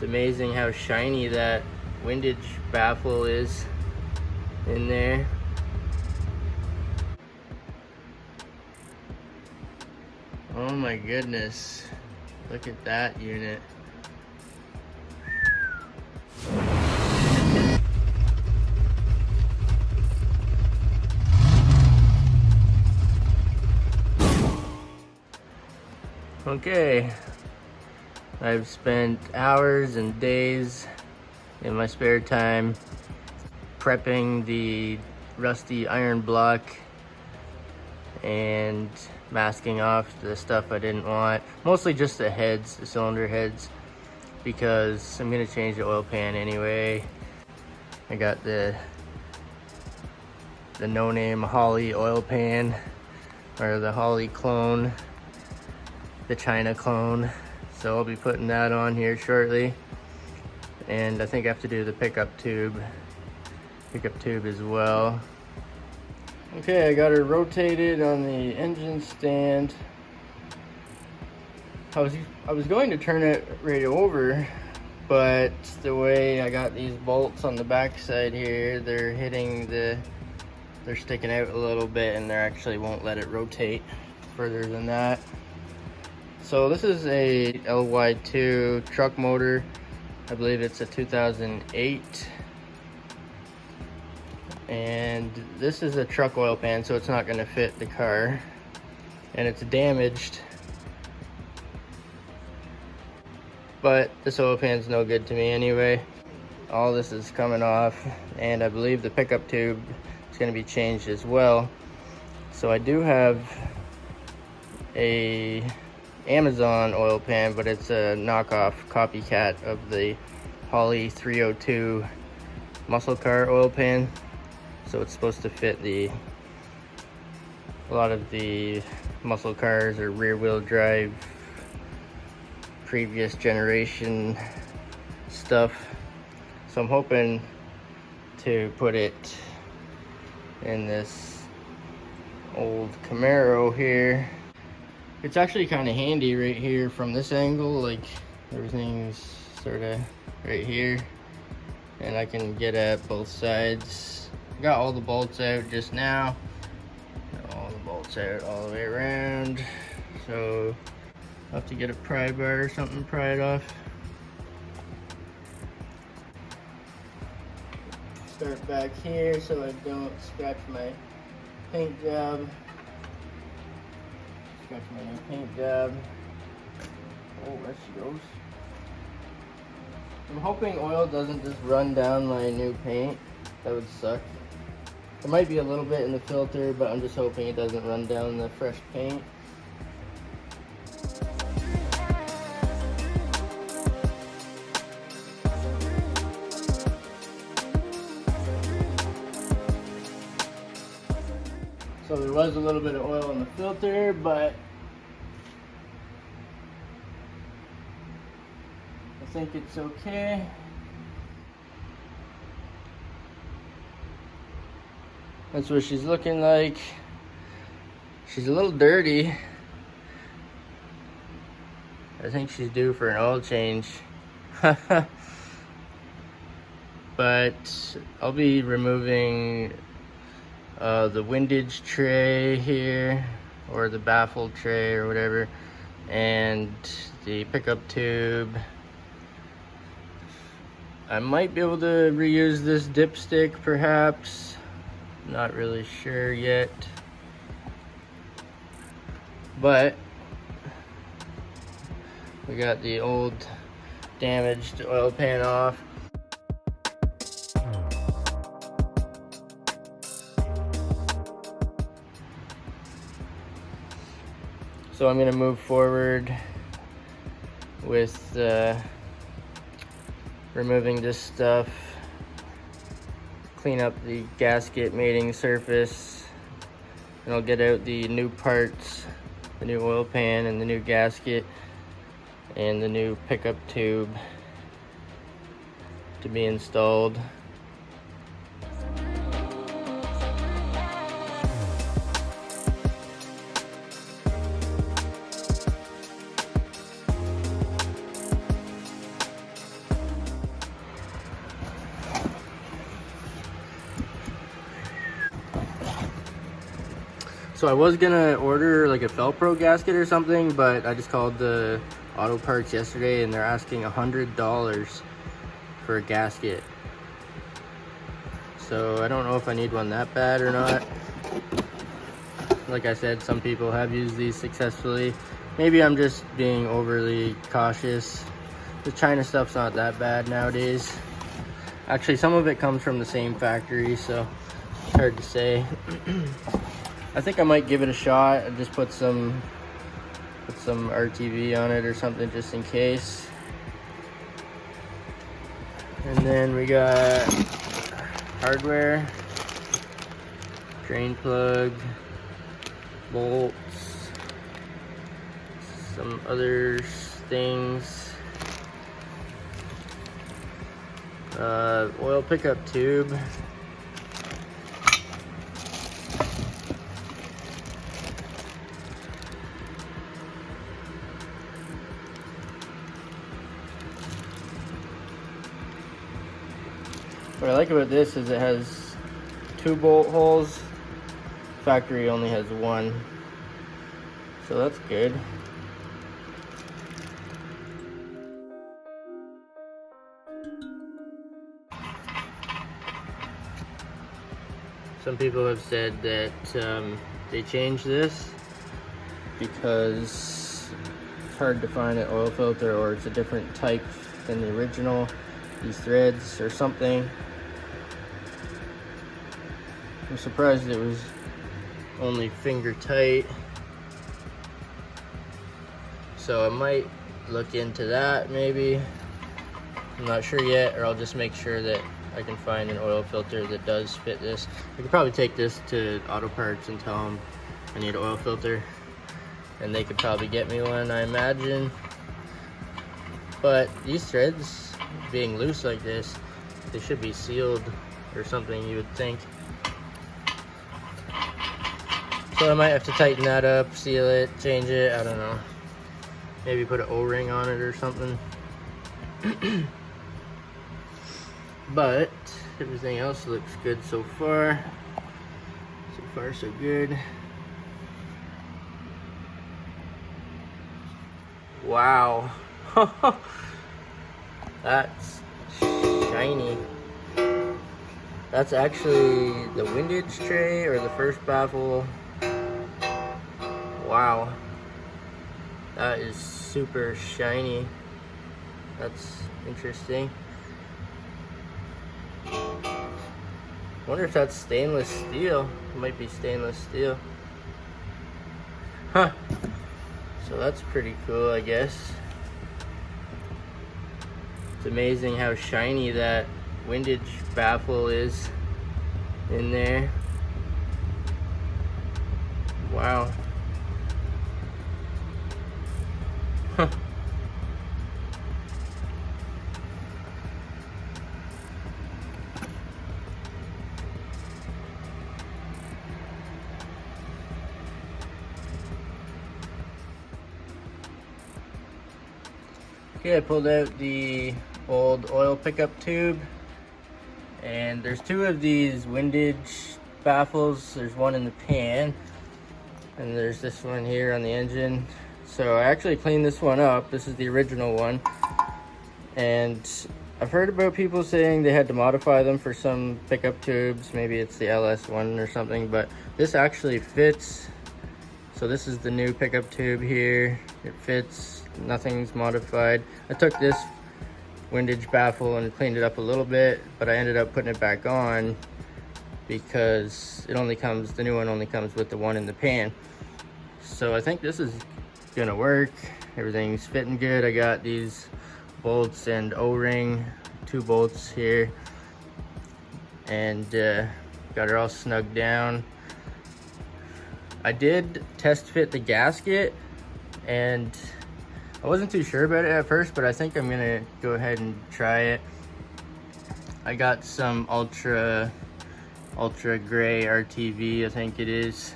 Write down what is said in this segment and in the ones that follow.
It's amazing how shiny that windage baffle is in there. Oh my goodness, look at that unit. Okay, I've spent hours and days in my spare time prepping the rusty iron block and masking off the stuff I didn't want. Mostly just the heads, the cylinder heads, because I'm gonna change the oil pan anyway. I got the no-name Holley oil pan, or the Holley clone, the China clone. So I'll be putting that on here shortly. And I think I have to do the pickup tube as well. Okay, I got her rotated on the engine stand. I was going to turn it right over, but the way I got these bolts on the back side here, they're sticking out a little bit, and they actually won't let it rotate further than that. So this is a LY2 truck motor. I believe it's a 2008. And this is a truck oil pan, so it's not going to fit the car. And it's damaged. But this oil pan's no good to me anyway. All this is coming off, and I believe the pickup tube is going to be changed as well. So I do have a Amazon oil pan, but it's a knockoff copycat of the Holley 302 muscle car oil pan. So it's supposed to fit a lot of the muscle cars or rear wheel drive previous generation stuff. So I'm hoping to put it in this old Camaro here. It's actually kind of handy right here from this angle, like everything's sort of right here, and I can get at both sides. Got all the bolts out just now. Got all the bolts out all the way around. So I'll have to get a pry bar or something, pry it off. Start back here so I don't scratch my paint job. Scratch my new paint job. Oh, there she goes. I'm hoping oil doesn't just run down my new paint. That would suck. There might be a little bit in the filter, but I'm just hoping it doesn't run down the fresh paint. So there was a little bit of oil in the filter, but I think it's okay. That's what she's looking like. She's a little dirty. I think she's due for an oil change. But I'll be removing the windage tray here, or the baffle tray or whatever, and the pickup tube. I might be able to reuse this dipstick perhaps. Not really sure yet, but we got the old damaged oil pan off. So I'm going to move forward with removing this stuff. Clean up the gasket mating surface, and I'll get out the new parts, the new oil pan and the new gasket and the new pickup tube to be installed. So I was gonna order like a Felpro gasket or something, but I just called the auto parts yesterday and they're asking $100 for a gasket. So I don't know if I need one that bad or not. Like I said, some people have used these successfully. Maybe I'm just being overly cautious. The China stuff's not that bad nowadays. Actually, some of it comes from the same factory, so it's hard to say. I think I might give it a shot and just put some RTV on it or something just in case. And then we got hardware, drain plug, bolts, some other things, oil pickup tube, what I like about this is it has 2 bolt holes. Factory only has 1, so that's good. Some people have said that they changed this because it's hard to find an oil filter, or it's a different type than the original, these threads or something. I'm surprised it was only finger tight, so I might look into that maybe. I'm not sure yet, or I'll just make sure that I can find an oil filter that does fit this. I could probably take this to Auto Parts and tell them I need an oil filter, and they could probably get me one, I imagine. But these threads being loose like this, they should be sealed or something, you would think. So I might have to tighten that up, seal it, change it, I don't know. Maybe put an O-ring on it or something. But everything else looks good so far. So far so good. Wow. That's shiny. That's actually the windage tray or the first baffle. Wow. That is super shiny. That's interesting. Wonder if that's stainless steel. It might be stainless steel. Huh. So that's pretty cool, I guess. It's amazing how shiny that windage baffle is in there. Wow. Huh. Okay, I pulled out the old oil pickup tube, and there's 2 of these windage baffles. There's one in the pan, and there's this one here on the engine. So I actually cleaned this one up. This is the original one, and I've heard about people saying they had to modify them for some pickup tubes. Maybe it's the LS1 or something, but this actually fits. So this is the new pickup tube here. It fits, nothing's modified. I took this windage baffle and cleaned it up a little bit, but I ended up putting it back on because it only comes, the new one only comes with the one in the pan. So I think this is gonna work. Everything's fitting good. I got these bolts and O-ring, 2 bolts here, and got her all snugged down. I did test fit the gasket, and I wasn't too sure about it at first, but I think I'm gonna go ahead and try it. I got some ultra gray RTV, I think it is.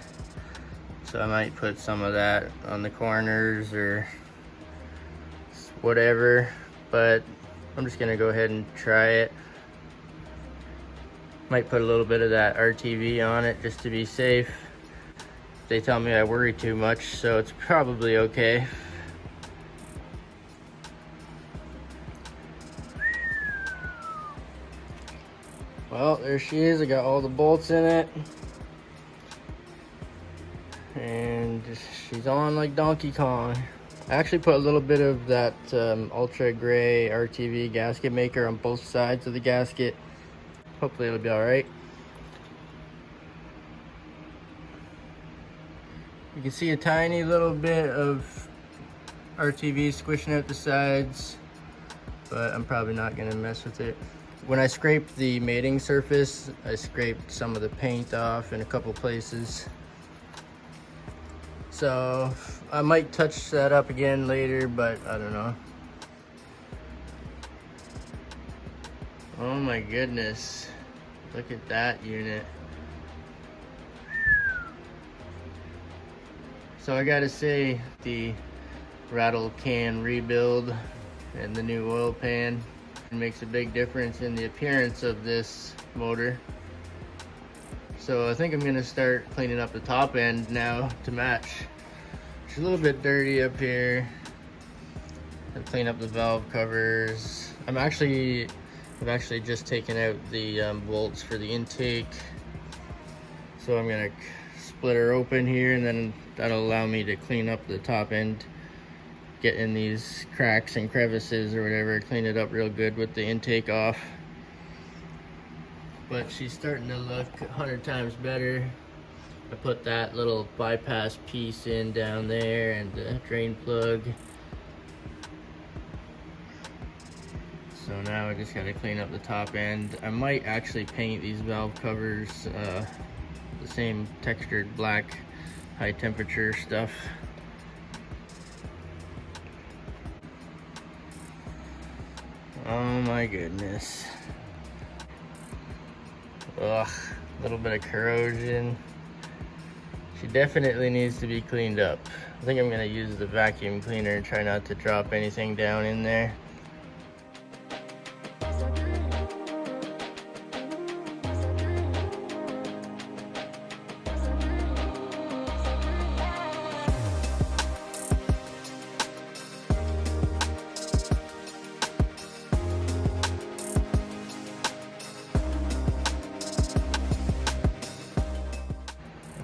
So I might put some of that on the corners or whatever, but I'm just gonna go ahead and try it. Might put a little bit of that RTV on it just to be safe. They tell me I worry too much, so it's probably okay. Well, there she is. I got all the bolts in it. And she's on like Donkey Kong. I actually put a little bit of that ultra gray RTV gasket maker on both sides of the gasket. Hopefully it'll be all right. You can see a tiny little bit of RTV squishing out the sides, but I'm probably not gonna mess with it. When I scraped the mating surface, I scraped some of the paint off in a couple places. So I might touch that up again later, but I don't know. Oh my goodness. Look at that unit. So I gotta say, the rattle can rebuild and the new oil pan makes a big difference in the appearance of this motor. So I think I'm gonna start cleaning up the top end now to match. It's a little bit dirty up here. I'll clean up the valve covers. I've actually just taken out the bolts for the intake. So I'm gonna split her open here, and then that'll allow me to clean up the top end, get in these cracks and crevices or whatever, clean it up real good with the intake off. But she's starting to look 100 times better. I put that little bypass piece in down there and the drain plug. So now I just gotta clean up the top end. I might actually paint these valve covers the same textured black high temperature stuff. Oh my goodness. Ugh, a little bit of corrosion. She definitely needs to be cleaned up. I think I'm gonna use the vacuum cleaner and try not to drop anything down in there.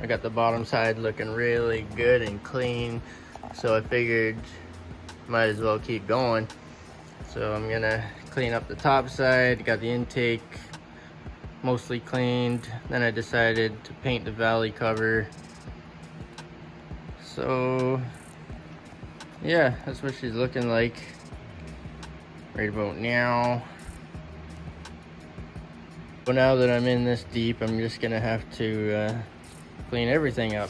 I got the bottom side looking really good and clean, so I figured might as well keep going. So I'm gonna clean up the top side. Got the intake mostly cleaned. Then I decided to paint the valley cover. So yeah, that's what she's looking like right about now. But now that I'm in this deep, I'm just gonna have to clean everything up.